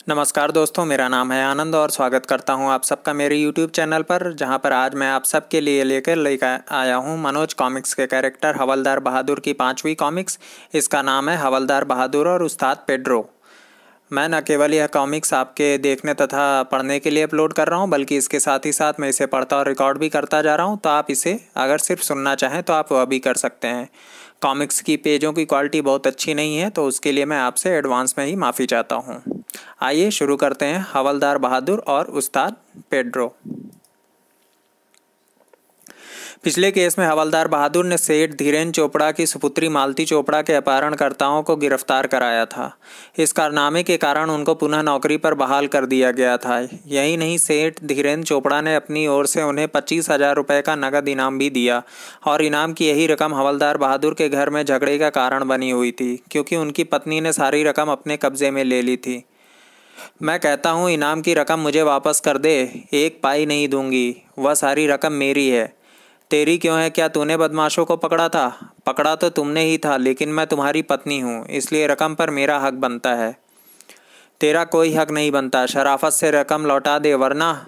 नमस्कार दोस्तों, मेरा नाम है आनंद और स्वागत करता हूं आप सबका मेरे YouTube चैनल पर, जहां पर आज मैं आप सबके लिए लेकर आया हूं मनोज कॉमिक्स के कैरेक्टर हवलदार बहादुर की 5वीं कॉमिक्स। इसका नाम है हवलदार बहादुर और उस्ताद पेड्रो। मैं न केवल यह कॉमिक्स आपके देखने तथा पढ़ने के लिए अपलोड कर रहा हूं, बल्कि इसके साथ ही साथ मैं इसे पढ़ता और रिकॉर्ड भी करता जा रहा हूं। तो आप इसे अगर सिर्फ सुनना चाहें तो आप वह भी कर सकते हैं। कॉमिक्स की पेजों की क्वालिटी बहुत अच्छी नहीं है, तो उसके लिए मैं आपसे एडवांस में ही माफ़ी चाहता हूं। आइए शुरू करते हैं हवलदार बहादुर और उस्ताद पेड्रो। पिछले केस में हवलदार बहादुर ने सेठ धीरेन चोपड़ा की सुपुत्री मालती चोपड़ा के अपहरणकर्ताओं को गिरफ्तार कराया था। इस कारनामे के कारण उनको पुनः नौकरी पर बहाल कर दिया गया था। यही नहीं, सेठ धीरेन चोपड़ा ने अपनी ओर से उन्हें 25,000 रुपये का नगद इनाम भी दिया, और इनाम की यही रकम हवलदार बहादुर के घर में झगड़े का कारण बनी हुई थी, क्योंकि उनकी पत्नी ने सारी रकम अपने कब्जे में ले ली थी। मैं कहता हूँ इनाम की रकम मुझे वापस कर दे, एक पाई नहीं दूंगी, वह सारी रकम मेरी है। तेरी क्यों है? क्या तूने बदमाशों को पकड़ा था? पकड़ा तो तुमने ही था, लेकिन मैं तुम्हारी पत्नी हूँ, इसलिए रकम पर मेरा हक बनता है। तेरा कोई हक नहीं बनता। शराफत से रकम लौटा दे, वरना।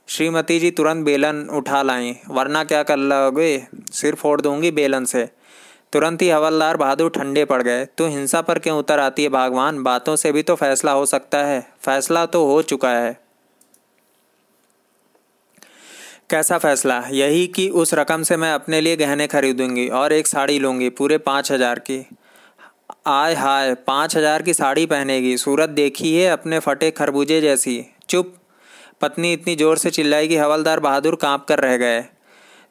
श्रीमती जी तुरंत बेलन उठा लाईं। वरना क्या कर लोगे? सिर फोड़ दूंगी बेलन से। तुरंत ही हवलदार बहादुर ठंडे पड़ गए। तू हिंसा पर क्यों उतर आती है भागवान? बातों से भी तो फैसला हो सकता है। फैसला तो हो चुका है। कैसा फैसला? यही कि उस रकम से मैं अपने लिए गहने खरीदूंगी और एक साड़ी लूंगी, पूरे 5,000 की। आय हाय, 5,000 की साड़ी पहनेगी? सूरत देखी है अपने फटे खरबूजे जैसी। चुप! पत्नी इतनी जोर से चिल्लाई कि हवलदार बहादुर कांप कर रह गए।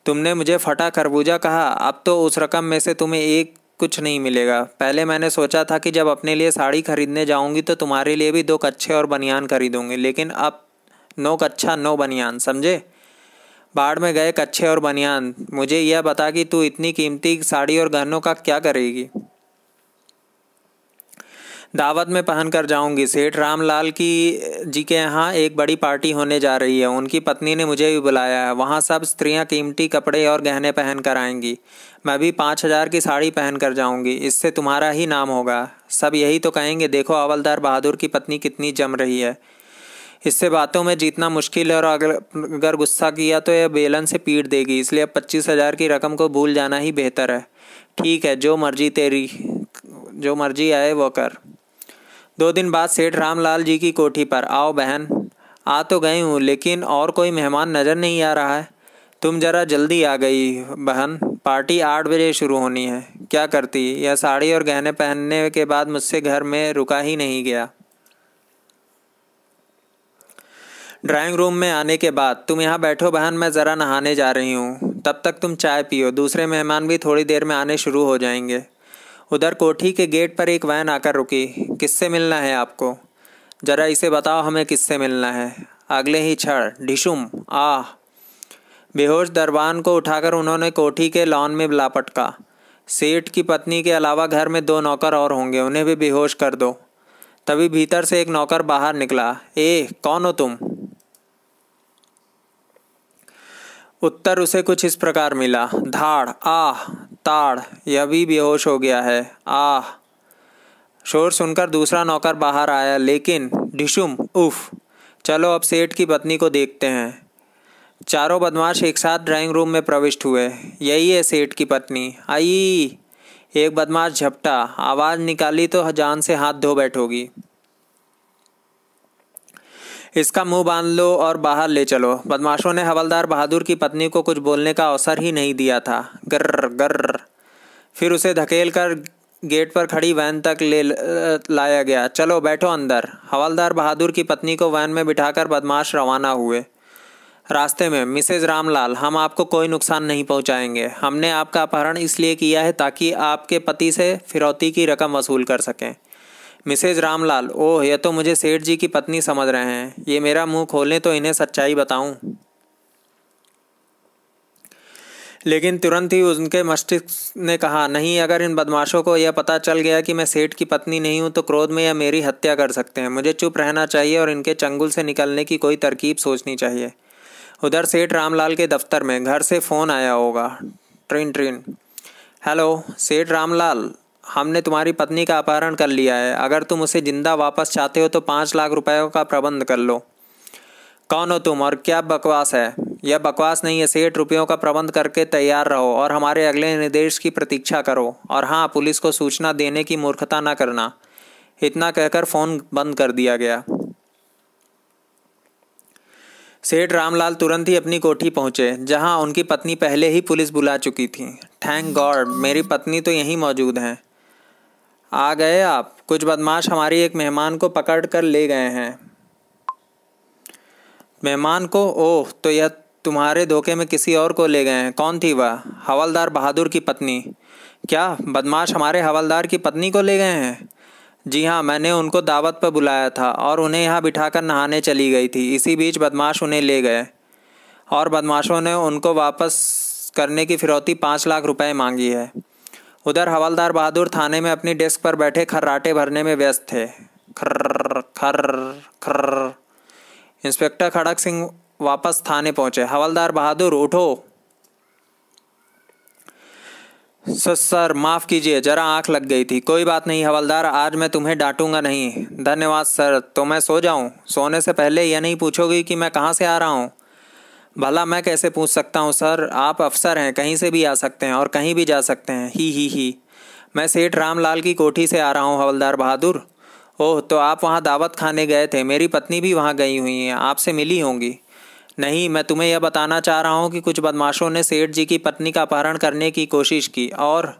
तुमने मुझे फटा खरबूजा कहा? अब तो उस रकम में से तुम्हें एक कुछ नहीं मिलेगा। पहले मैंने सोचा था कि जब अपने लिए साड़ी खरीदने जाऊंगी तो तुम्हारे लिए भी 2 कच्छे और बनियान खरीदूंगी, लेकिन अब नो कच्छा नो बनियान, समझे? बाढ़ में गए कच्छे और बनियान। मुझे यह बता कि तू इतनी कीमती साड़ी और गहनों का क्या करेगी? दावत में पहन कर जाऊंगी। सेठ रामलाल की जी के यहाँ एक बड़ी पार्टी होने जा रही है। उनकी पत्नी ने मुझे भी बुलाया है। वहाँ सब स्त्रियाँ कीमती कपड़े और गहने पहन कर आएंगी। मैं भी 5,000 की साड़ी पहन कर जाऊंगी। इससे तुम्हारा ही नाम होगा। सब यही तो कहेंगे, देखो हवलदार बहादुर की पत्नी कितनी जम रही है। इससे बातों में जीतना मुश्किल है, और अगर गुस्सा किया तो यह बेलन से पीट देगी। इसलिए अब 25,000 की रकम को भूल जाना ही बेहतर है। ठीक है, जो मर्जी तेरी, जो मर्जी आए वो कर। 2 दिन बाद सेठ रामलाल जी की कोठी पर। आओ बहन। आ तो गई हूँ, लेकिन और कोई मेहमान नज़र नहीं आ रहा है। तुम जरा जल्दी आ गई बहन। पार्टी 8 बजे शुरू होनी है। क्या करती? यह साड़ी और गहने पहनने के बाद मुझसे घर में रुका ही नहीं गया। ड्राइंग रूम में आने के बाद, तुम यहाँ बैठो बहन, मैं ज़रा नहाने जा रही हूँ। तब तक तुम चाय पियो। दूसरे मेहमान भी थोड़ी देर में आने शुरू हो जाएंगे। उधर कोठी के गेट पर एक वैन आकर रुकी। किससे मिलना है आपको? जरा इसे बताओ हमें किससे मिलना है। अगले ही क्षण ढिशुम! आह! बेहोश दरबान को उठाकर उन्होंने कोठी के लॉन में लापटका। सेठ की पत्नी के अलावा घर में 2 नौकर और होंगे, उन्हें भी बेहोश कर दो। तभी भीतर से एक नौकर बाहर निकला। ए, कौन हो तुम? उत्तर उसे कुछ इस प्रकार मिला। धाड़! आह! ताड़! यह भी बेहोश हो गया है। आह! शोर सुनकर दूसरा नौकर बाहर आया, लेकिन ढिशुम! उफ! चलो अब सेठ की पत्नी को देखते हैं। चारों बदमाश एक साथ ड्राइंग रूम में प्रविष्ट हुए। यही है सेठ की पत्नी। आई! एक बदमाश झपटा। आवाज़ निकाली तो जान से हाथ धो बैठोगी। इसका मुंह बांध लो और बाहर ले चलो। बदमाशों ने हवलदार बहादुर की पत्नी को कुछ बोलने का अवसर ही नहीं दिया था। गर्र गर्र। फिर उसे धकेल कर गेट पर खड़ी वैन तक ले लाया गया। चलो बैठो अंदर। हवलदार बहादुर की पत्नी को वैन में बिठाकर बदमाश रवाना हुए। रास्ते में, मिसेज रामलाल, हम आपको कोई नुकसान नहीं पहुंचाएंगे। हमने आपका अपहरण इसलिए किया है ताकि आपके पति से फिरौती की रकम वसूल कर सकें। मिसेज रामलाल! ओह, यह तो मुझे सेठ जी की पत्नी समझ रहे हैं। ये मेरा मुंह खोलें तो इन्हें सच्चाई बताऊं। लेकिन तुरंत ही उनके मस्तिष्क ने कहा, नहीं, अगर इन बदमाशों को यह पता चल गया कि मैं सेठ की पत्नी नहीं हूं तो क्रोध में यह मेरी हत्या कर सकते हैं। मुझे चुप रहना चाहिए और इनके चंगुल से निकलने की कोई तरकीब सोचनी चाहिए। उधर सेठ रामलाल के दफ्तर में घर से फ़ोन आया होगा। ट्रिन ट्रिन। हेलो सेठ रामलाल, हमने तुम्हारी पत्नी का अपहरण कर लिया है। अगर तुम उसे जिंदा वापस चाहते हो तो 5 लाख रुपयों का प्रबंध कर लो। कौन हो तुम और क्या बकवास है? यह बकवास नहीं है सेठ। रुपयों का प्रबंध करके तैयार रहो और हमारे अगले निर्देश की प्रतीक्षा करो। और हाँ, पुलिस को सूचना देने की मूर्खता न करना। इतना कहकर फोन बंद कर दिया गया। सेठ रामलाल तुरंत ही अपनी कोठी पहुंचे, जहां उनकी पत्नी पहले ही पुलिस बुला चुकी थी। थैंक गॉड, मेरी पत्नी तो यहीं मौजूद हैं। आ गए आप? कुछ बदमाश हमारी एक मेहमान को पकड़ कर ले गए हैं। मेहमान को? ओह, तो यह तुम्हारे धोखे में किसी और को ले गए हैं। कौन थी वह? हवलदार बहादुर की पत्नी। क्या बदमाश हमारे हवलदार की पत्नी को ले गए हैं? जी हाँ, मैंने उनको दावत पर बुलाया था और उन्हें यहाँ बिठाकर नहाने चली गई थी। इसी बीच बदमाश उन्हें ले गए और बदमाशों ने उनको वापस करने की फिरौती 5 लाख रुपए मांगी है। उधर हवलदार बहादुर थाने में अपनी डेस्क पर बैठे खर्राटे भरने में व्यस्त थे। खर्र खर्र खर्र। इंस्पेक्टर खड़क सिंह वापस थाने पहुंचे। हवलदार बहादुर, उठो। सर माफ़ कीजिए, जरा आंख लग गई थी। कोई बात नहीं हवलदार, आज मैं तुम्हें डांटूंगा नहीं। धन्यवाद सर। तो मैं सो जाऊं? सोने से पहले यह नहीं पूछोगी कि मैं कहाँ से आ रहा हूँ? भला मैं कैसे पूछ सकता हूँ सर? आप अफसर हैं, कहीं से भी आ सकते हैं और कहीं भी जा सकते हैं। ही। मैं सेठ रामलाल की कोठी से आ रहा हूँ हवलदार बहादुर। ओह, तो आप वहाँ दावत खाने गए थे। मेरी पत्नी भी वहाँ गई हुई हैं, आपसे मिली होंगी। नहीं, मैं तुम्हें यह बताना चाह रहा हूँ कि कुछ बदमाशों ने सेठ जी की पत्नी का अपहरण करने की कोशिश की। और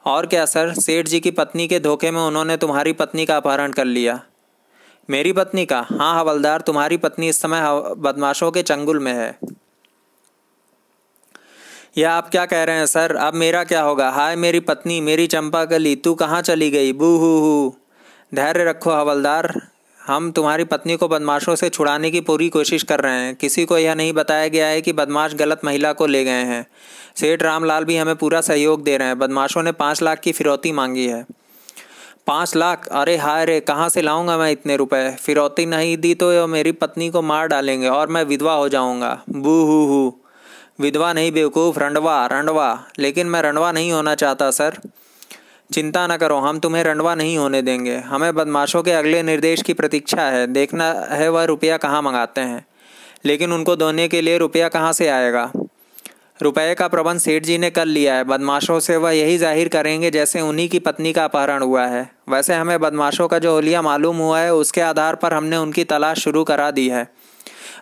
क्या सर? सेठ जी की पत्नी के धोखे में उन्होंने तुम्हारी पत्नी का अपहरण कर लिया। मेरी पत्नी का? हाँ हवलदार, तुम्हारी पत्नी इस समय बदमाशों के चंगुल में है। यह आप क्या कह रहे हैं सर? अब मेरा क्या होगा? हाय मेरी पत्नी, मेरी चंपा कली, तू कहाँ चली गई? बू हू। धैर्य रखो हवलदार, हम तुम्हारी पत्नी को बदमाशों से छुड़ाने की पूरी कोशिश कर रहे हैं। किसी को यह नहीं बताया गया है कि बदमाश गलत महिला को ले गए हैं। सेठ रामलाल भी हमें पूरा सहयोग दे रहे हैं। बदमाशों ने 5 लाख की फिरौती मांगी है। 5 लाख? अरे हाय रे, कहाँ से लाऊंगा मैं इतने रुपए? फिरौती नहीं दी तो ये मेरी पत्नी को मार डालेंगे और मैं विधवा हो जाऊंगा। बू हू। विधवा नहीं बेवकूफ़, रंडवा। लेकिन मैं रंडवा नहीं होना चाहता सर। चिंता न करो, हम तुम्हें रंडवा नहीं होने देंगे। हमें बदमाशों के अगले निर्देश की प्रतीक्षा है। देखना है वह रुपया कहाँ मंगाते हैं। लेकिन उनको देने के लिए रुपया कहाँ से आएगा? रुपये का प्रबंध सेठ जी ने कर लिया है। बदमाशों से वह यही जाहिर करेंगे जैसे उन्हीं की पत्नी का अपहरण हुआ है। वैसे हमें बदमाशों का जो हुलिया मालूम हुआ है, उसके आधार पर हमने उनकी तलाश शुरू करा दी है।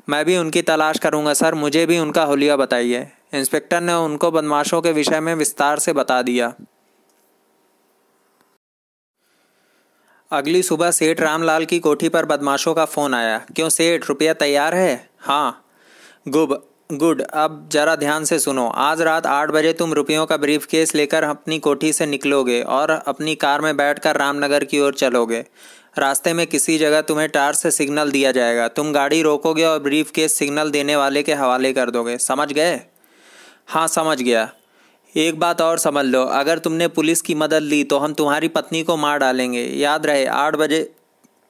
मैं भी उनकी तलाश करूंगा सर, मुझे भी उनका हुलिया बताइए। इंस्पेक्टर ने उनको बदमाशों के विषय में विस्तार से बता दिया। अगली सुबह सेठ रामलाल की कोठी पर बदमाशों का फ़ोन आया। क्यों सेठ, रुपया तैयार है? हाँ। गुड। अब जरा ध्यान से सुनो। आज रात 8 बजे तुम रुपयों का ब्रीफ केस लेकर अपनी कोठी से निकलोगे और अपनी कार में बैठकर रामनगर की ओर चलोगे। रास्ते में किसी जगह तुम्हें टार्च से सिग्नल दिया जाएगा। तुम गाड़ी रोकोगे और ब्रीफ केस सिग्नल देने वाले के हवाले कर दोगे। समझ गए? हाँ समझ गया। एक बात और समझ लो, अगर तुमने पुलिस की मदद ली तो हम तुम्हारी पत्नी को मार डालेंगे। याद रहे, 8 बजे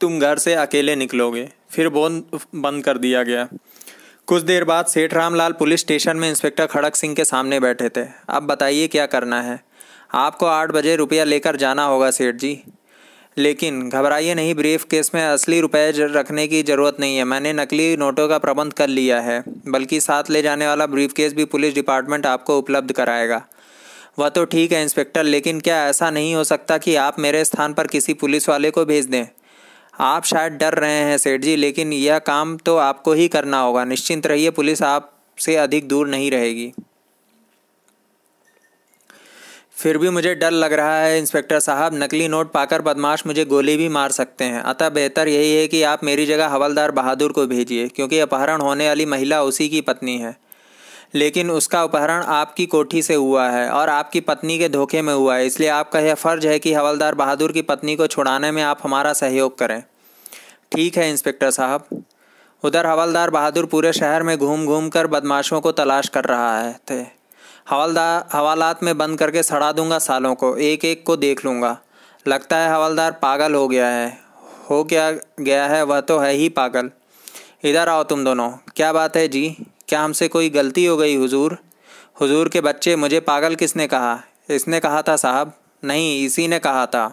तुम घर से अकेले निकलोगे। फिर फोन बंद कर दिया गया। कुछ देर बाद सेठ रामलाल पुलिस स्टेशन में इंस्पेक्टर खड़क सिंह के सामने बैठे थे। अब बताइए क्या करना है? आपको 8 बजे रुपया लेकर जाना होगा सेठ जी। लेकिन घबराइए नहीं, ब्रीफ केस में असली रुपये रखने की ज़रूरत नहीं है। मैंने नकली नोटों का प्रबंध कर लिया है। बल्कि साथ ले जाने वाला ब्रीफ केस भी पुलिस डिपार्टमेंट आपको उपलब्ध कराएगा। वह तो ठीक है इंस्पेक्टर, लेकिन क्या ऐसा नहीं हो सकता कि आप मेरे स्थान पर किसी पुलिस वाले को भेज दें? आप शायद डर रहे हैं सेठ जी, लेकिन यह काम तो आपको ही करना होगा। निश्चिंत रहिए, पुलिस आपसे अधिक दूर नहीं रहेगी। फिर भी मुझे डर लग रहा है इंस्पेक्टर साहब। नकली नोट पाकर बदमाश मुझे गोली भी मार सकते हैं। अतः बेहतर यही है कि आप मेरी जगह हवलदार बहादुर को भेजिए, क्योंकि अपहरण होने वाली महिला उसी की पत्नी है। लेकिन उसका अपहरण आपकी कोठी से हुआ है और आपकी पत्नी के धोखे में हुआ है। इसलिए आपका यह फ़र्ज है कि हवलदार बहादुर की पत्नी को छुड़ाने में आप हमारा सहयोग करें। ठीक है इंस्पेक्टर साहब। उधर हवलदार बहादुर पूरे शहर में घूम घूम कर बदमाशों को तलाश कर रहा थे। हवालात में बंद करके सड़ा दूंगा सालों को, एक एक को देख लूँगा। लगता है हवलदार पागल हो गया है। हो क्या गया है? वह तो है ही पागल। इधर आओ तुम दोनों। क्या बात है जी? क्या हमसे कोई गलती हो गई हुजूर? हुजूर के बच्चे, मुझे पागल किसने कहा? इसने कहा था साहब। नहीं, इसी ने कहा था।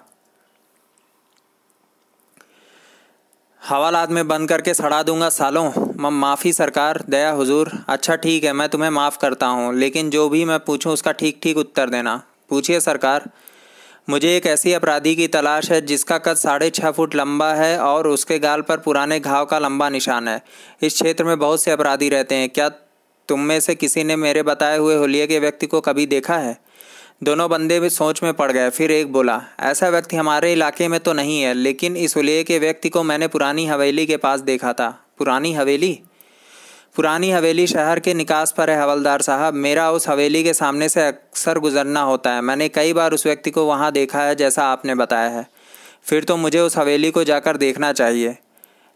हवालात में बंद करके सड़ा दूंगा सालों। माफ़ी सरकार, दया हुजूर। अच्छा ठीक है, मैं तुम्हें माफ़ करता हूँ, लेकिन जो भी मैं पूछूँ उसका ठीक ठीक उत्तर देना। पूछिए सरकार। मुझे एक ऐसी अपराधी की तलाश है जिसका कद 6.5 फुट लंबा है और उसके गाल पर पुराने घाव का लंबा निशान है। इस क्षेत्र में बहुत से अपराधी रहते हैं। क्या तुम में से किसी ने मेरे बताए हुए हुलिये के व्यक्ति को कभी देखा है? दोनों बंदे भी सोच में पड़ गए। फिर एक बोला, ऐसा व्यक्ति हमारे इलाके में तो नहीं है, लेकिन इस हुलिये के व्यक्ति को मैंने पुरानी हवेली के पास देखा था। पुरानी हवेली? पुरानी हवेली शहर के निकास पर है हवलदार साहब। मेरा उस हवेली के सामने से अक्सर गुजरना होता है। मैंने कई बार उस व्यक्ति को वहाँ देखा है जैसा आपने बताया है। फिर तो मुझे उस हवेली को जाकर देखना चाहिए,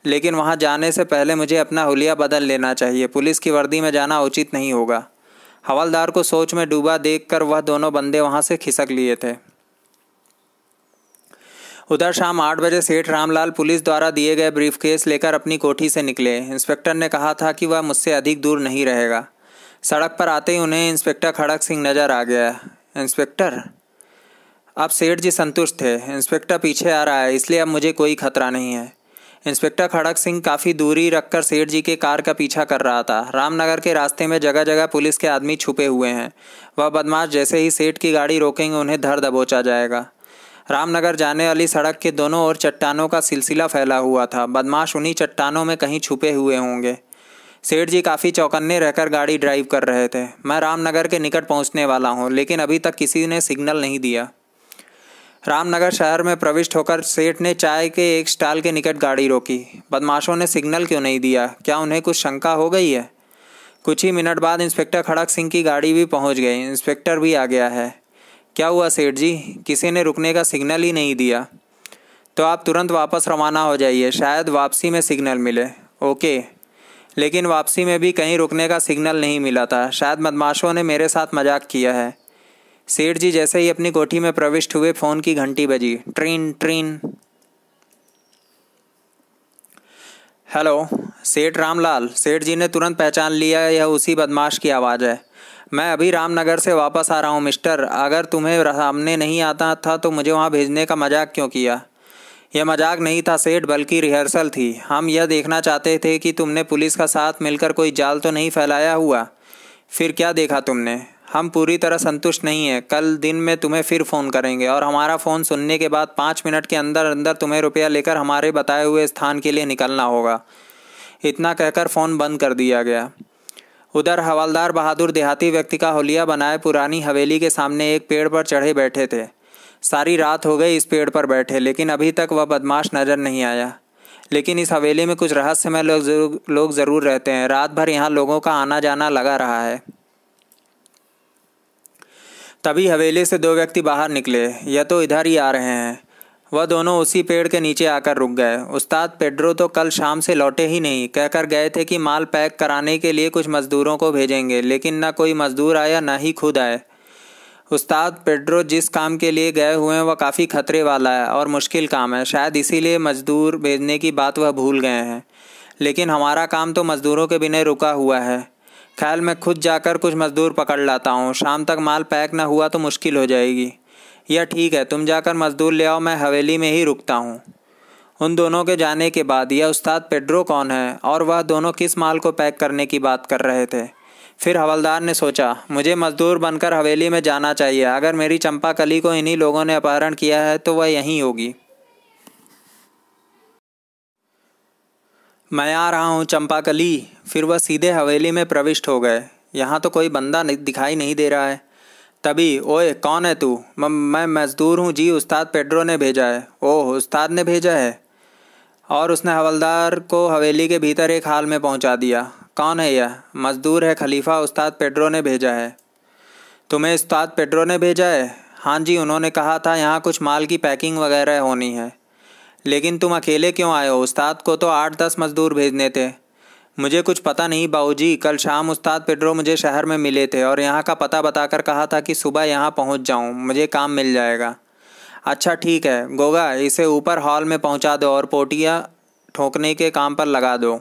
लेकिन वहाँ जाने से पहले मुझे अपना हुलिया बदल लेना चाहिए। पुलिस की वर्दी में जाना उचित नहीं होगा। हवलदार को सोच में डूबा देखकर वह दोनों बंदे वहाँ से खिसक लिए थे। उधर शाम 8 बजे सेठ रामलाल पुलिस द्वारा दिए गए ब्रीफकेस लेकर अपनी कोठी से निकले। इंस्पेक्टर ने कहा था कि वह मुझसे अधिक दूर नहीं रहेगा। सड़क पर आते ही उन्हें इंस्पेक्टर खड़क सिंह नजर आ गया। इंस्पेक्टर? अब सेठ जी संतुष्ट थे। इंस्पेक्टर पीछे आ रहा है, इसलिए अब मुझे कोई खतरा नहीं है। इंस्पेक्टर खड़क सिंह काफ़ी दूरी रखकर सेठ जी के कार का पीछा कर रहा था। रामनगर के रास्ते में जगह जगह पुलिस के आदमी छुपे हुए हैं। वह बदमाश जैसे ही सेठ की गाड़ी रोकेंगे उन्हें धर दबोचा जाएगा। रामनगर जाने वाली सड़क के दोनों ओर चट्टानों का सिलसिला फैला हुआ था। बदमाश उन्हीं चट्टानों में कहीं छुपे हुए होंगे। सेठ जी काफ़ी चौकन्ने रहकर गाड़ी ड्राइव कर रहे थे। मैं रामनगर के निकट पहुंचने वाला हूं, लेकिन अभी तक किसी ने सिग्नल नहीं दिया। रामनगर शहर में प्रविष्ट होकर सेठ ने चाय के एक स्टॉल के निकट गाड़ी रोकी। बदमाशों ने सिग्नल क्यों नहीं दिया? क्या उन्हें कुछ शंका हो गई है? कुछ ही मिनट बाद इंस्पेक्टर खड़क सिंह की गाड़ी भी पहुंच गई। इंस्पेक्टर भी आ गया है। क्या हुआ सेठ जी? किसी ने रुकने का सिग्नल ही नहीं दिया। तो आप तुरंत वापस रवाना हो जाइए, शायद वापसी में सिग्नल मिले। ओके। लेकिन वापसी में भी कहीं रुकने का सिग्नल नहीं मिला था। शायद बदमाशों ने मेरे साथ मजाक किया है। सेठ जी जैसे ही अपनी कोठी में प्रविष्ट हुए, फोन की घंटी बजी। ट्रीन ट्रीन। हेलो, सेठ रामलाल। सेठ जी ने तुरंत पहचान लिया, यह उसी बदमाश की आवाज़ है। मैं अभी रामनगर से वापस आ रहा हूँ मिस्टर। अगर तुम्हें सामने नहीं आता था तो मुझे वहाँ भेजने का मजाक क्यों किया? यह मजाक नहीं था सेठ, बल्कि रिहर्सल थी। हम यह देखना चाहते थे कि तुमने पुलिस का साथ मिलकर कोई जाल तो नहीं फैलाया हुआ। फिर क्या देखा तुमने? हम पूरी तरह संतुष्ट नहीं हैं। कल दिन में तुम्हें फिर फ़ोन करेंगे और हमारा फ़ोन सुनने के बाद 5 मिनट के अंदर अंदर तुम्हें रुपया लेकर हमारे बताए हुए स्थान के लिए निकलना होगा। इतना कहकर फ़ोन बंद कर दिया गया। उधर हवलदार बहादुर देहाती व्यक्ति का हुलिया बनाए पुरानी हवेली के सामने एक पेड़ पर चढ़े बैठे थे। सारी रात हो गई इस पेड़ पर बैठे, लेकिन अभी तक वह बदमाश नज़र नहीं आया। लेकिन इस हवेली में कुछ रहस्यमय लोग ज़रूर रहते हैं। रात भर यहाँ लोगों का आना जाना लगा रहा है। तभी हवेली से 2 व्यक्ति बाहर निकले। यह तो इधर ही आ रहे हैं। वह दोनों उसी पेड़ के नीचे आकर रुक गए। उस्ताद पेड्रो तो कल शाम से लौटे ही नहीं। कहकर गए थे कि माल पैक कराने के लिए कुछ मज़दूरों को भेजेंगे, लेकिन न कोई मज़दूर आया न ही खुद आए। उस्ताद पेड्रो जिस काम के लिए गए हुए हैं वह काफ़ी खतरे वाला है और मुश्किल काम है। शायद इसीलिए मज़दूर भेजने की बात वह भूल गए हैं। लेकिन हमारा काम तो मज़दूरों के बिना रुका हुआ है। ख्याल मैं खुद जाकर कुछ मज़दूर पकड़ लाता हूँ। शाम तक माल पैक न हुआ तो मुश्किल हो जाएगी। यह ठीक है, तुम जाकर मज़दूर ले आओ, मैं हवेली में ही रुकता हूँ। उन दोनों के जाने के बाद यह उस्ताद पेड्रो कौन है और वह दोनों किस माल को पैक करने की बात कर रहे थे? फिर हवलदार ने सोचा, मुझे मज़दूर बनकर हवेली में जाना चाहिए। अगर मेरी चंपाकली को इन्हीं लोगों ने अपहरण किया है तो वह यहीं होगी। मैं आ रहा हूँ चंपाकली। फिर वह सीधे हवेली में प्रविष्ट हो गए। यहाँ तो कोई बंदा दिखाई नहीं दे रहा है। तभी, ओए कौन है तू? मैं मज़दूर हूँ जी, उस्ताद पेड्रो ने भेजा है। ओह, उस्ताद ने भेजा है? और उसने हवलदार को हवेली के भीतर एक हाल में पहुँचा दिया। कौन है यह? मज़दूर है खलीफा, उस्ताद पेड्रो ने भेजा है। तुम्हें उस्ताद पेड्रो ने भेजा है? हाँ जी, उन्होंने कहा था यहाँ कुछ माल की पैकिंग वगैरह होनी है। लेकिन तुम अकेले क्यों आए हो? उस्ताद को तो 8-10 मज़दूर भेजने थे। मुझे कुछ पता नहीं बाबूजी। कल शाम उस्ताद पेड्रो मुझे शहर में मिले थे और यहाँ का पता बताकर कहा था कि सुबह यहाँ पहुँच जाऊँ, मुझे काम मिल जाएगा। अच्छा ठीक है गोगा, इसे ऊपर हॉल में पहुँचा दो और पोटियाँ ठोकने के काम पर लगा दो।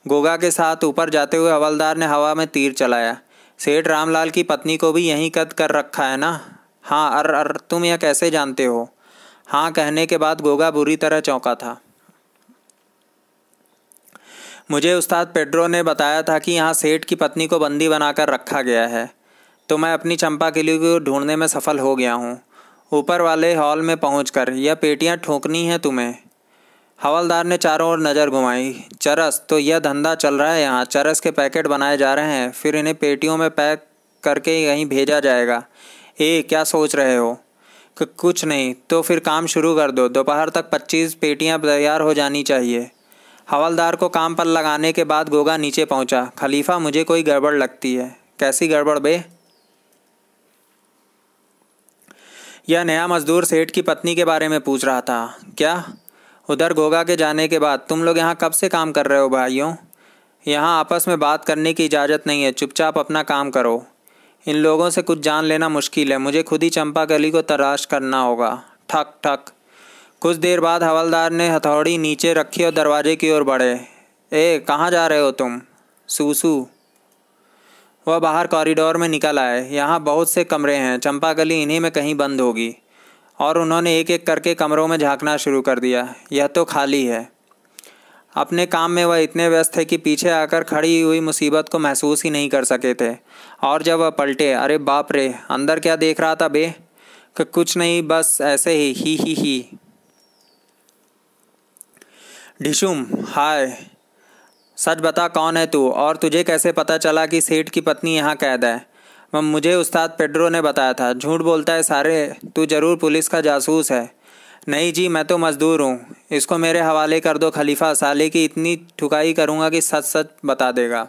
गोगा के साथ ऊपर जाते हुए हवलदार ने हवा में तीर चलाया। सेठ रामलाल की पत्नी को भी यहीं कैद कर रखा है ना? हाँ, अर तुम यह कैसे जानते हो? हाँ कहने के बाद गोगा बुरी तरह चौंका था। मुझे उस्ताद पेड्रो ने बताया था कि यहाँ सेठ की पत्नी को बंदी बनाकर रखा गया है, तो मैं अपनी चंपाकली को ढूंढने में सफल हो गया हूँ। ऊपर वाले हॉल में पहुँचकर यह पेटियाँ ठोकनी है तुम्हें। हवलदार ने चारों ओर नज़र घुमाई। चरस, तो यह धंधा चल रहा है यहाँ। चरस के पैकेट बनाए जा रहे हैं, फिर इन्हें पेटियों में पैक करके यहीं भेजा जाएगा। क्या सोच रहे हो? कुछ नहीं। तो फिर काम शुरू कर दो। दोपहर तक 25 पेटियाँ तैयार हो जानी चाहिए। हवलदार को काम पर लगाने के बाद गोगा नीचे पहुंचा। खलीफा, मुझे कोई गड़बड़ लगती है। कैसी गड़बड़ बे? यह नया मजदूर सेठ की पत्नी के बारे में पूछ रहा था। क्या? उधर गोगा के जाने के बाद तुम लोग यहाँ कब से काम कर रहे हो भाइयों? यहाँ आपस में बात करने की इजाज़त नहीं है, चुपचाप अपना काम करो। इन लोगों से कुछ जान लेना मुश्किल है, मुझे खुद ही चंपाकली को तलाश करना होगा। ठक ठक। कुछ देर बाद हवलदार ने हथौड़ी नीचे रखी और दरवाजे की ओर बढ़े। कहाँ जा रहे हो तुम? सूसू। वह बाहर कॉरिडोर में निकल आए। यहाँ बहुत से कमरे हैं, चंपाकली इन्हीं में कहीं बंद होगी। और उन्होंने एक एक करके कमरों में झांकना शुरू कर दिया। यह तो खाली है। अपने काम में वह इतने व्यस्त थे कि पीछे आकर खड़ी हुई मुसीबत को महसूस ही नहीं कर सके थे। और जब वह पलटे, अरे बाप रे, अंदर क्या देख रहा था बे? कुछ नहीं, बस ऐसे ही। ढिशुम, हाय। सच बता, कौन है तू, और तुझे कैसे पता चला कि सेठ की पत्नी यहाँ कैद है? मुझे उस्ताद पेड्रो ने बताया था। झूठ बोलता है सारे, तू जरूर पुलिस का जासूस है। नहीं जी, मैं तो मजदूर हूँ। इसको मेरे हवाले कर दो खलीफा, साले की इतनी ठुकाई करूँगा कि सच सच बता देगा।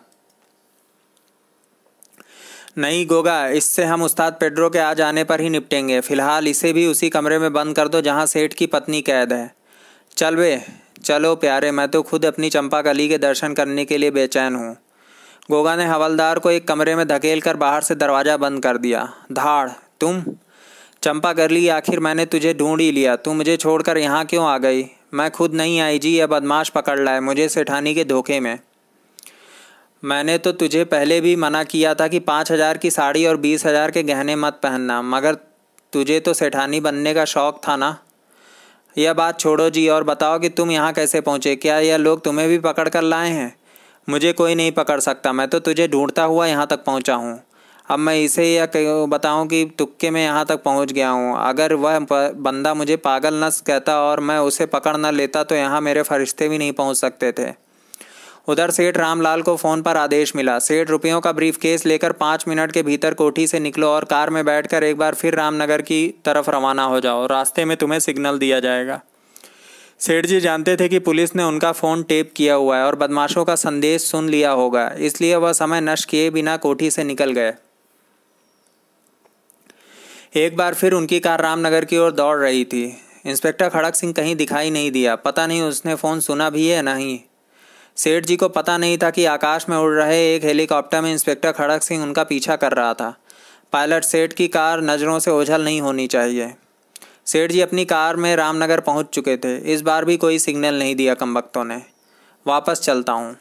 नहीं गोगा, इससे हम उस्ताद पेड्रो के आ जाने पर ही निपटेंगे। फिलहाल इसे भी उसी कमरे में बंद कर दो जहाँ सेठ की पत्नी कैद है। चल बे, चलो प्यारे, मैं तो खुद अपनी चंपाकली के दर्शन करने के लिए बेचैन हूँ। गोगा ने हवलदार को एक कमरे में धकेल कर बाहर से दरवाज़ा बंद कर दिया। धाड़। तुम? चंपाकली, आखिर मैंने तुझे ढूंढ ही लिया। तू मुझे छोड़कर यहाँ क्यों आ गई? मैं खुद नहीं आई जी, यह बदमाश पकड़ लाए मुझे सेठानी के धोखे में। मैंने तो तुझे पहले भी मना किया था कि 5,000 की साड़ी और 20,000 के गहने मत पहनना, मगर तुझे तो सेठानी बनने का शौक़ था ना। यह बात छोड़ो जी, और बताओ कि तुम यहाँ कैसे पहुँचे? क्या यह लोग तुम्हें भी पकड़ कर लाए हैं? मुझे कोई नहीं पकड़ सकता, मैं तो तुझे ढूंढता हुआ यहाँ तक पहुँचा हूँ। अब मैं इसे यह बताऊँ कि तुक्के में यहाँ तक पहुँच गया हूँ। अगर वह बंदा मुझे पागल न कहता और मैं उसे पकड़ न लेता तो यहाँ मेरे फरिश्ते भी नहीं पहुँच सकते थे। उधर सेठ रामलाल को फ़ोन पर आदेश मिला। सेठ, रुपयों का ब्रीफकेस लेकर 5 मिनट के भीतर कोठी से निकलो और कार में बैठकर एक बार फिर रामनगर की तरफ रवाना हो जाओ। रास्ते में तुम्हें सिग्नल दिया जाएगा। सेठ जी जानते थे कि पुलिस ने उनका फ़ोन टेप किया हुआ है और बदमाशों का संदेश सुन लिया होगा, इसलिए वह समय नष्ट किए बिना कोठी से निकल गए। एक बार फिर उनकी कार रामनगर की ओर दौड़ रही थी। इंस्पेक्टर खड़क सिंह कहीं दिखाई नहीं दिया। पता नहीं उसने फ़ोन सुना भी है नहीं। सेठ जी को पता नहीं था कि आकाश में उड़ रहे एक हेलीकॉप्टर में इंस्पेक्टर खड़क सिंह उनका पीछा कर रहा था। पायलट सेठ की कार नज़रों से ओझल नहीं होनी चाहिए। सेठ जी अपनी कार में रामनगर पहुंच चुके थे। इस बार भी कोई सिग्नल नहीं दिया कमबख्तों ने। वापस चलता हूं।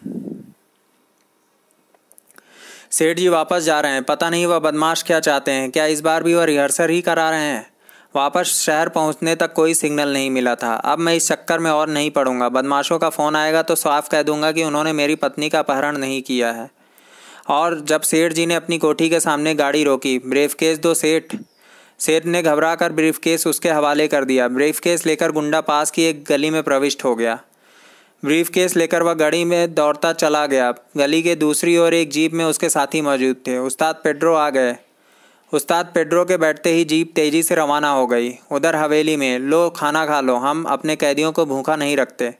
सेठ जी वापस जा रहे हैं। पता नहीं वह बदमाश क्या चाहते हैं। क्या इस बार भी वह रिहर्सल ही करा रहे हैं? वापस शहर पहुंचने तक कोई सिग्नल नहीं मिला था। अब मैं इस चक्कर में और नहीं पड़ूंगा। बदमाशों का फ़ोन आएगा तो साफ कह दूंगा कि उन्होंने मेरी पत्नी का अपहरण नहीं किया है। और जब सेठ जी ने अपनी कोठी के सामने गाड़ी रोकी, ब्रीफकेस दो सेठ। सेठ ने घबराकर ब्रीफकेस उसके हवाले कर दिया। ब्रीफकेस लेकर गुंडा पास की एक गली में प्रविष्ट हो गया। ब्रीफकेस लेकर वह गाड़ी में दौड़ता चला गया। गली के दूसरी ओर एक जीप में उसके साथी मौजूद थे। उस्ताद पेड्रो आ गए। उस्ताद पेड्रो के बैठते ही जीप तेज़ी से रवाना हो गई। उधर हवेली में, लो खाना खा लो, हम अपने कैदियों को भूखा नहीं रखते।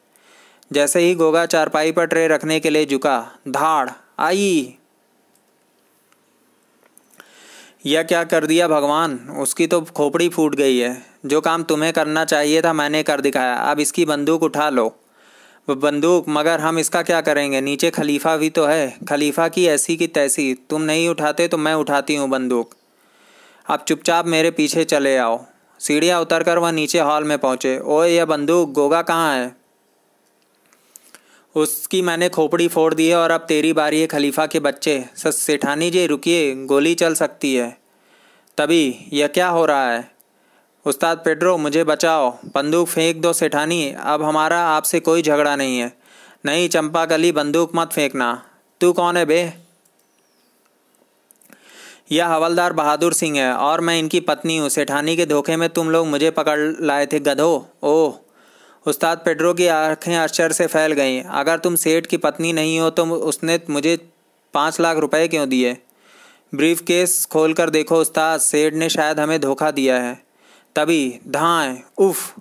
जैसे ही गोगा चारपाई पर ट्रे रखने के लिए झुका, धाड़ आई। यह क्या कर दिया भगवान, उसकी तो खोपड़ी फूट गई है। जो काम तुम्हें करना चाहिए था मैंने कर दिखाया। अब इसकी बंदूक उठा लो। बंदूक? मगर हम इसका क्या करेंगे? नीचे खलीफा भी तो है। खलीफा की ऐसी की तैसी। तुम नहीं उठाते तो मैं उठाती हूँ बंदूक। अब चुपचाप मेरे पीछे चले आओ। सीढ़ियाँ उतरकर वह नीचे हॉल में पहुँचे। ओए, यह बंदूक गोगा कहाँ है? उसकी मैंने खोपड़ी फोड़ दी है और अब तेरी बारी है खलीफा के बच्चे। सेठानी जी रुकिए, गोली चल सकती है। तभी, यह क्या हो रहा है? उस्ताद पेड्रो, मुझे बचाओ, बंदूक फेंक दो सेठानी, अब हमारा आपसे कोई झगड़ा नहीं है। नहीं चंपा कली, बंदूक मत फेंकना। तू कौन है बे? यह हवलदार बहादुर सिंह है और मैं इनकी पत्नी हूँ। सेठानी के धोखे में तुम लोग मुझे पकड़ लाए थे गधो। ओह! उस्ताद पेड्रो की आंखें आश्चर्य से फैल गईं। अगर तुम सेठ की पत्नी नहीं हो तो उसने मुझे 5 लाख रुपए क्यों दिए? ब्रीफ केस खोल कर देखो उस्ताद, सेठ ने शायद हमें धोखा दिया है। तभी धाएं, उफ!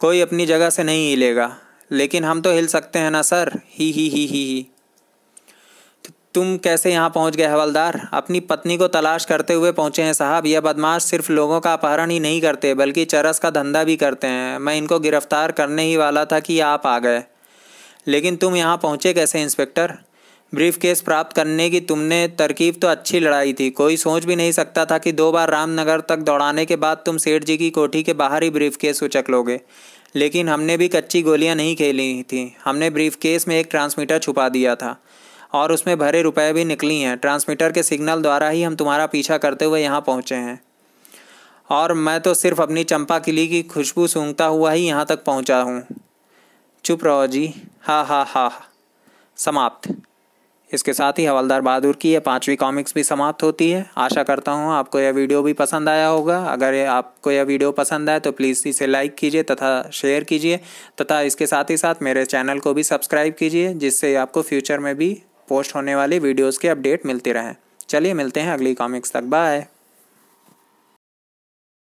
कोई अपनी जगह से नहीं हिलेगा। लेकिन हम तो हिल सकते हैं ना सर। ही। तुम कैसे यहाँ पहुँच गए हवलदार? अपनी पत्नी को तलाश करते हुए पहुँचे हैं साहब। यह बदमाश सिर्फ लोगों का अपहरण ही नहीं करते बल्कि चरस का धंधा भी करते हैं। मैं इनको गिरफ्तार करने ही वाला था कि आप आ गए। लेकिन तुम यहाँ पहुँचे कैसे इंस्पेक्टर? ब्रीफ केस प्राप्त करने की तुमने तरकीब तो अच्छी लड़ाई थी। कोई सोच भी नहीं सकता था कि 2 बार रामनगर तक दौड़ाने के बाद तुम सेठ जी की कोठी के बाहर ही ब्रीफ केस उचक लोगे। लेकिन हमने भी कच्ची गोलियां नहीं खेली थी। हमने ब्रीफ केस में एक ट्रांसमीटर छुपा दिया था और उसमें भरे रुपए भी निकली हैं। ट्रांसमीटर के सिग्नल द्वारा ही हम तुम्हारा पीछा करते हुए यहाँ पहुँचे हैं। और मैं तो सिर्फ अपनी चंपा किली की खुशबू सूंघता हुआ ही यहाँ तक पहुँचा हूँ। चुप रहो जी। हा। समाप्त। इसके साथ ही हवलदार बहादुर की यह 5वीं कॉमिक्स भी समाप्त होती है। आशा करता हूँ आपको यह वीडियो भी पसंद आया होगा। अगर आपको यह वीडियो पसंद आए तो प्लीज़ इसे लाइक कीजिए तथा शेयर कीजिए तथा इसके साथ ही साथ मेरे चैनल को भी सब्सक्राइब कीजिए, जिससे आपको फ्यूचर में भी पोस्ट होने वाली वीडियोज़ के अपडेट मिलते रहें। चलिए मिलते हैं अगली कॉमिक्स तक। बाय।